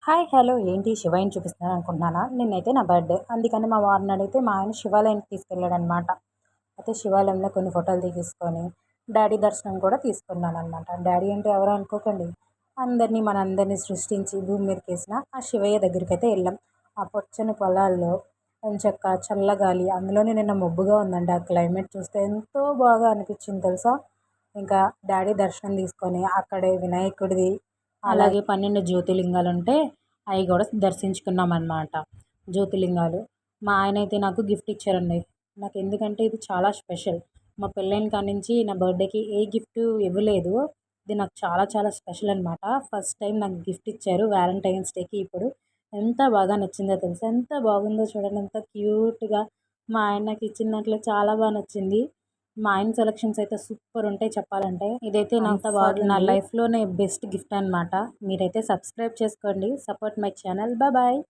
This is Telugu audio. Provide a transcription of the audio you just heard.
హాయ్ హలో ఏంటి శివయ్యని చూపిస్తున్నాను అనుకుంటున్నానా? నిన్నైతే నా బర్త్‌డే. అందుకని మా వారిని అడిగితే మా ఆయన శివాలయానికి తీసుకెళ్ళాడనమాట. అయితే శివాలయంలో కొన్ని ఫోటోలు తీసేసుకొని డ్యాడీ దర్శనం కూడా తీసుకున్నాననమాట. డ్యాడీ అంటే ఎవరో అనుకోకండి. మనందరినీ సృష్టించి భూమి మీదకేసిన ఆ శివయ్య దగ్గరికైతే వెళ్ళాం. ఆ పచ్చని పొలాల్లో ఎంచక్కా చల్లగాలి, అందులోనే నిన్న మబ్బుగా ఉందండి. ఆ క్లైమేట్ చూస్తే ఎంతో బాగా అనిపించింది తెలుసా! ఇంకా డ్యాడీ దర్శనం తీసుకొని అక్కడే వినాయకుడిది అలాగే 12 జ్యోతిర్లింగాలుంటే అవి కూడా దర్శించుకున్నామన్నమాట. జ్యోతిర్లింగాలు. మా ఆయనైతే నాకు గిఫ్ట్ ఇచ్చారండి. నాకెందుకంటే ఇది చాలా స్పెషల్. మా పెళ్ళైన కాడ్నుంచి నా బర్త్‌డేకి ఏ గిఫ్టు ఇవ్వలేదు. ఇది నాకు చాలా చాలా స్పెషల్ అనమాట. ఫస్ట్ టైం నాకు గిఫ్ట్ ఇచ్చారు వ్యాలంటైన్స్ డేకి ఇప్పుడు. ఎంత బాగా నచ్చిందో తెలుసా! ఎంత బాగుందో చూడండి. ఎంత క్యూట్‌గా మా ఆయన నాకిచ్చిన దాంట్లో చాలా నచ్చింది. మా ఆయన సెలక్షన్స్ అయితే సూపర్ ఉంటాయి చెప్పాలంటే. ఇదైతే నాకు నా లైఫ్‌లోనే బెస్ట్ గిఫ్ట్ అనమాట. మీరైతే సబ్స్క్రైబ్ చేసుకోండి. Support my channel. బాయ్.